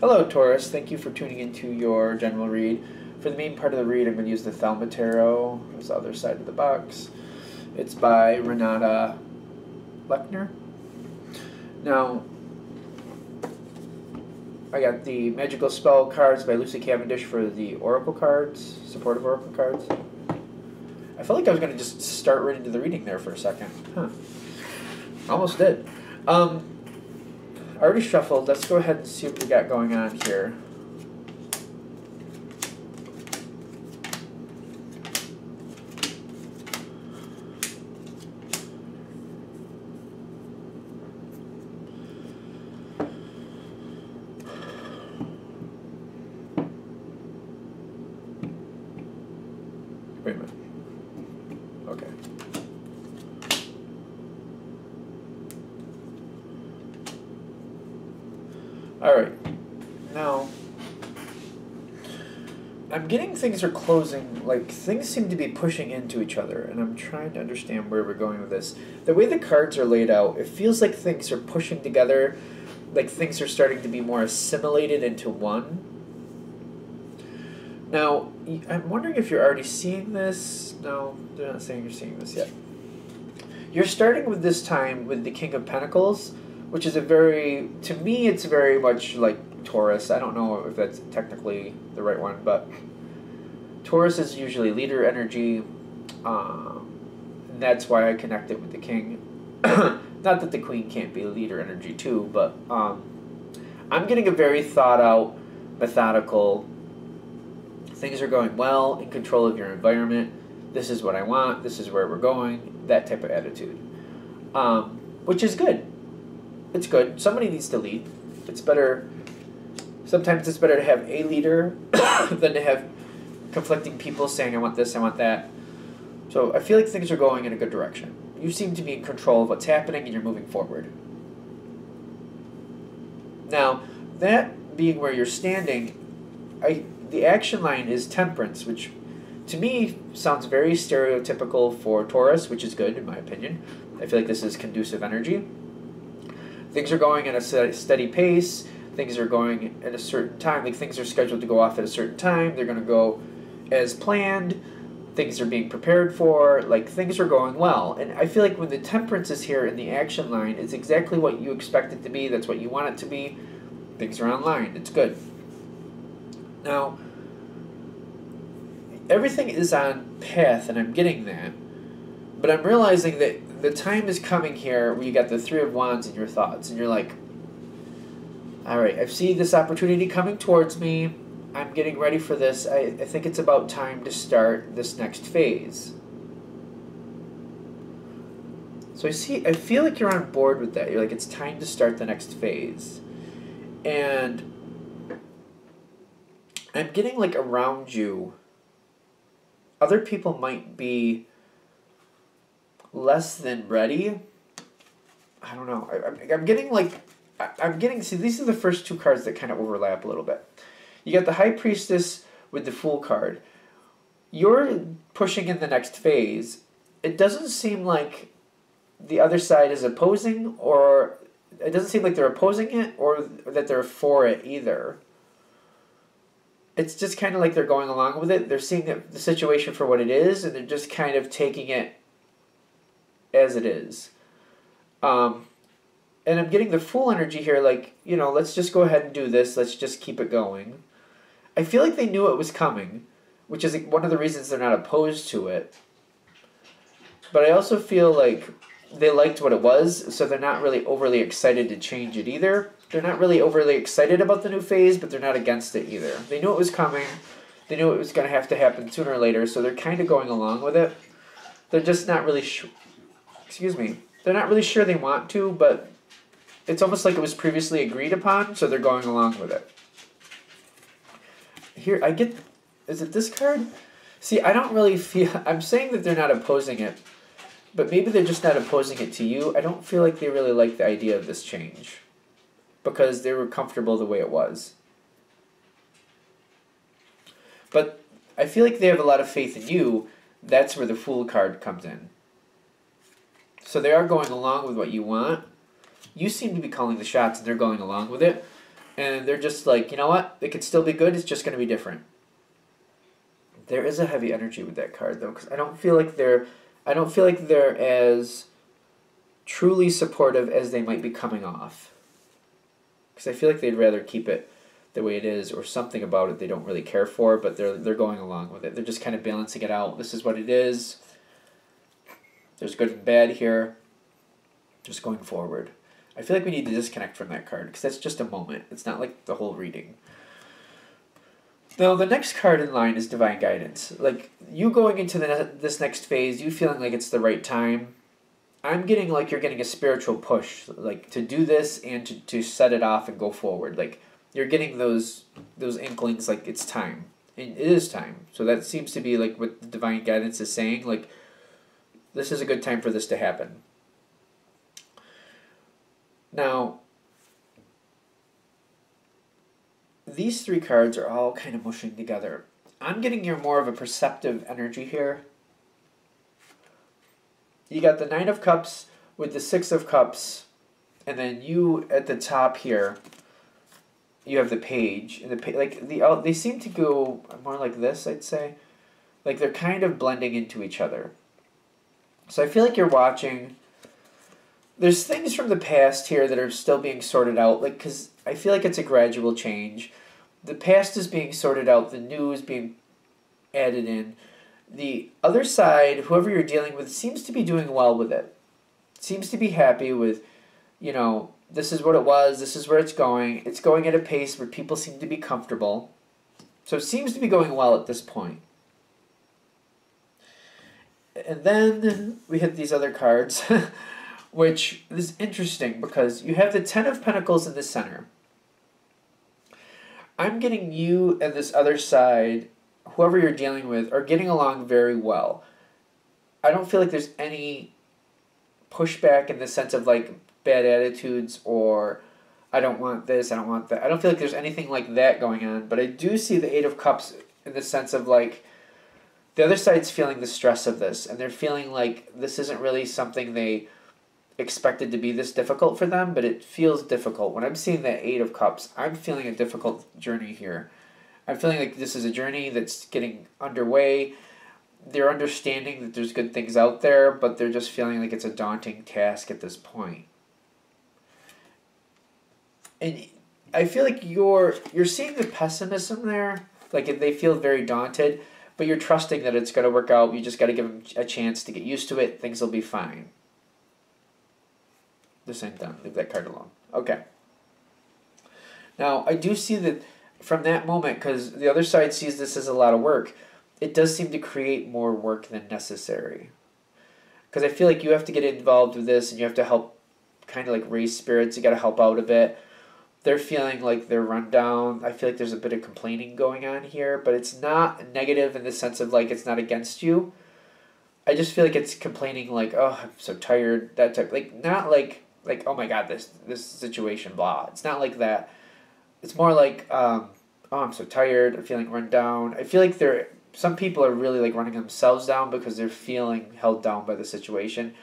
Hello, Taurus. Thank you for tuning into your general read. For the main part of the read, I'm going to use the Thelma Tarot. It's the other side of the box. It's by Renata Lechner. Now, I got the Magical Spell cards by Lucy Cavendish for the Oracle cards, supportive Oracle cards. I felt like I was going to just start right into the reading there for a second. Huh. Almost did. I already shuffled. Let's go ahead and see what we got going on here. Wait a minute. Okay. Alright. Now, I'm getting things are closing, like things seem to be pushing into each other, and I'm trying to understand where we're going with this. The way the cards are laid out, it feels like things are pushing together, like things are starting to be more assimilated into one. Now, I'm wondering if you're already seeing this. No, they're not saying you're seeing this yet. You're starting with this time with the King of Pentacles, which is a very, to me, it's very much like Taurus. I don't know if that's technically the right one, but Taurus is usually leader energy. And that's why I connect it with the King. Not that the Queen can't be leader energy too, but I'm getting a very thought out, methodical, things are going well, in control of your environment, this is what I want, this is where we're going, that type of attitude. Which is good. It's good. Somebody needs to lead. It's better, sometimes it's better to have a leader than to have conflicting people saying, I want this, I want that. So I feel like things are going in a good direction. You seem to be in control of what's happening and you're moving forward. Now, that being where you're standing, the action line is temperance, which to me sounds very stereotypical for Taurus, which is good in my opinion. I feel like this is conducive energy. Things are going at a steady pace. Things are going at a certain time. Like things are scheduled to go off at a certain time. They're going to go as planned. Things are being prepared for. Like things are going well. And I feel like when the temperance is here in the action line, it's exactly what you expect it to be. That's what you want it to be. Things are online. It's good. Now, everything is on path, and I'm getting that. But I'm realizing that the time is coming here where you got the Three of Wands in your thoughts, and you're like, all right, I see this opportunity coming towards me. I'm getting ready for this. I think it's about time to start this next phase. So I feel like you're on board with that. You're like, it's time to start the next phase. And I'm getting like around you, other people might be less than ready. I don't know. I'm getting like, see, these are the first two cards that kind of overlap a little bit. You got the High Priestess with the Fool card. You're pushing in the next phase. It doesn't seem like the other side is opposing, or it doesn't seem like they're opposing it or that they're for it either. It's just kind of like they're going along with it. They're seeing the situation for what it is, and they're just kind of taking it as it is. And I'm getting the Fool energy here, like, you know, let's just go ahead and do this. Let's just keep it going. I feel like they knew it was coming, which is one of the reasons they're not opposed to it. But I also feel like they liked what it was, so they're not really overly excited to change it either. They're not really overly excited about the new phase, but they're not against it either. They knew it was coming. They knew it was going to have to happen sooner or later, so they're kind of going along with it. They're just not really sure. Excuse me. They're not really sure they want to, but it's almost like it was previously agreed upon, so they're going along with it. Here, I get... Is it this card? See, I don't really feel... I'm saying that they're not opposing it, but maybe they're just not opposing it to you. I don't feel like they really like the idea of this change, because they were comfortable the way it was. But I feel like they have a lot of faith in you. That's where the Fool card comes in. So they are going along with what you want. You seem to be calling the shots, and they're going along with it. And they're just like, you know what? It could still be good. It's just going to be different. There is a heavy energy with that card, though, because I don't feel like they're as truly supportive as they might be coming off. Because I feel like they'd rather keep it the way it is, or something about it they don't really care for, but they're going along with it. They're just kind of balancing it out. This is what it is. There's good and bad here. Just going forward. I feel like we need to disconnect from that card, because that's just a moment. It's not like the whole reading. Now, the next card in line is Divine Guidance. Like, you going into this next phase, you feeling like it's the right time. I'm getting like you're getting a spiritual push, like, to do this and to set it off and go forward. Like, you're getting those inklings, like, it's time. And it is time. So that seems to be, like, what the Divine Guidance is saying. Like, this is a good time for this to happen. Now, these three cards are all kind of mushing together. I'm getting you're more of a perceptive energy here. You got the Nine of Cups with the Six of Cups, and then you at the top here, you have the Page. And they seem to go more like this, I'd say. Like, they're kind of blending into each other. So I feel like you're watching. There's things from the past here that are still being sorted out, like, because I feel like it's a gradual change. The past is being sorted out, the new is being added in. The other side, whoever you're dealing with, seems to be doing well with it. Seems to be happy with, you know, this is what it was, this is where it's going. It's going at a pace where people seem to be comfortable. So it seems to be going well at this point. And then we hit these other cards, which is interesting because you have the Ten of Pentacles in the center. I'm getting you and this other side, whoever you're dealing with, are getting along very well. I don't feel like there's any pushback in the sense of, like, bad attitudes or I don't want this, I don't want that. I don't feel like there's anything like that going on, but I do see the Eight of Cups in the sense of, like, the other side's feeling the stress of this, and they're feeling like this isn't really something they expected to be this difficult for them, but it feels difficult. When I'm seeing that Eight of Cups, I'm feeling a difficult journey here. I'm feeling like this is a journey that's getting underway. They're understanding that there's good things out there, but they're just feeling like it's a daunting task at this point. And I feel like you're seeing the pessimism there, like they feel very daunted, but you're trusting that it's going to work out. You just got to give them a chance to get used to it. Things will be fine. This ain't done. Leave that card alone. Okay. Now, I do see that from that moment, because the other side sees this as a lot of work, it does seem to create more work than necessary. Because I feel like you have to get involved with this and you have to help kind of like raise spirits. You got to help out a bit. They're feeling like they're run down. I feel like there's a bit of complaining going on here, but it's not negative in the sense of like it's not against you. I just feel like it's complaining like, oh, I'm so tired, that type. Like, not like oh my God, this situation, blah. It's not like that. It's more like, oh, I'm so tired, I'm feeling run down. I feel like some people are really like running themselves down because they're feeling held down by the situation,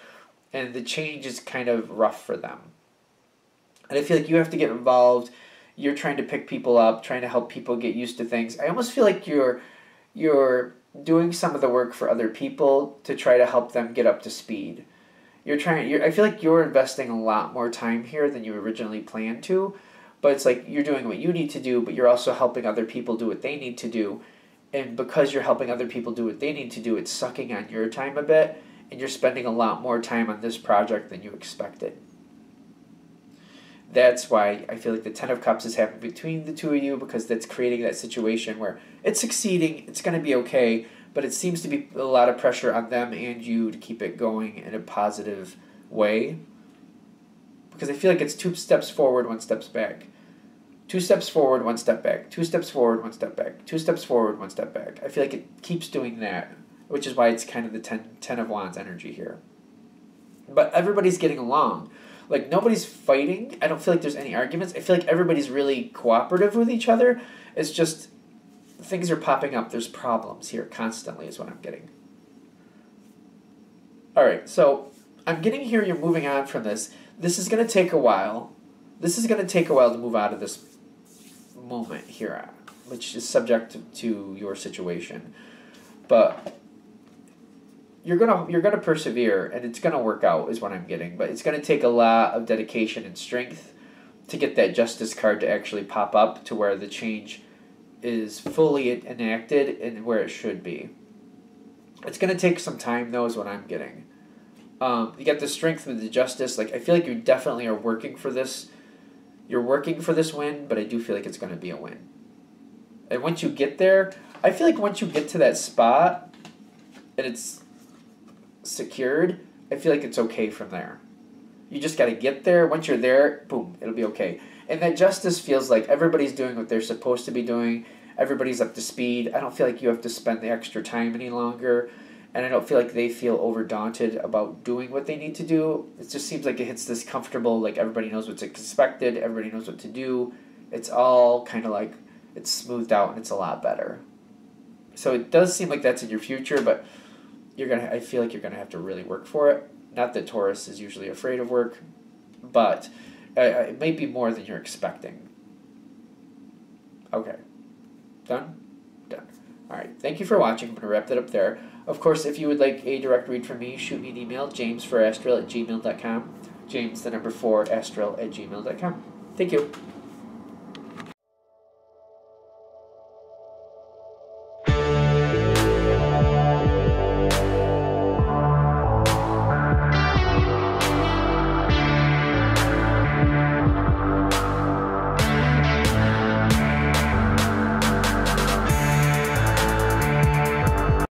and the change is kind of rough for them. And I feel like you have to get involved. You're trying to pick people up, trying to help people get used to things. I almost feel like you're doing some of the work for other people to try to help them get up to speed. I feel like you're investing a lot more time here than you originally planned to, but it's like you're doing what you need to do, but you're also helping other people do what they need to do. And because you're helping other people do what they need to do, it's sucking on your time a bit, and you're spending a lot more time on this project than you expected. That's why I feel like the Ten of Cups is happening between the two of you, because that's creating that situation where it's succeeding, it's going to be okay, but it seems to be a lot of pressure on them and you to keep it going in a positive way. Because I feel like it's 2 steps forward, 1 step back. 2 steps forward, 1 step back. 2 steps forward, 1 step back. 2 steps forward, 1 step back. I feel like it keeps doing that, which is why it's kind of the Ten of Wands energy here. But everybody's getting along. Like, nobody's fighting. I don't feel like there's any arguments. I feel like everybody's really cooperative with each other. It's just things are popping up. There's problems here constantly is what I'm getting. All right, so I'm getting here you're moving on from this. This is going to take a while. This is going to take a while to move out of this moment here, which is subject to your situation. But you're gonna persevere, and it's gonna work out, is what I'm getting. But it's gonna take a lot of dedication and strength to get that justice card to actually pop up to where the change is fully enacted and where it should be. It's gonna take some time, though, is what I'm getting. You get the strength with the justice. Like, I feel like you definitely are working for this. You're working for this win, but I do feel like it's going to be a win. And once you get there, I feel like once you get to that spot and it's secured, I feel like it's okay from there. You just got to get there. Once you're there, boom, it'll be okay. And that justice feels like everybody's doing what they're supposed to be doing. Everybody's up to speed. I don't feel like you have to spend the extra time any longer. And I don't feel like they feel overdaunted about doing what they need to do. It just seems like it hits this comfortable, like everybody knows what's expected, everybody knows what to do. It's all kind of like, it's smoothed out and it's a lot better. So it does seem like that's in your future, but I feel like you're gonna have to really work for it. Not that Taurus is usually afraid of work, but it may be more than you're expecting. Okay. Done? Done. Alright, thank you for watching. I'm going to wrap that up there. Of course, if you would like a direct read from me, shoot me an email, james4astral@gmail.com. James, the number 4, astral@gmail.com. Thank you.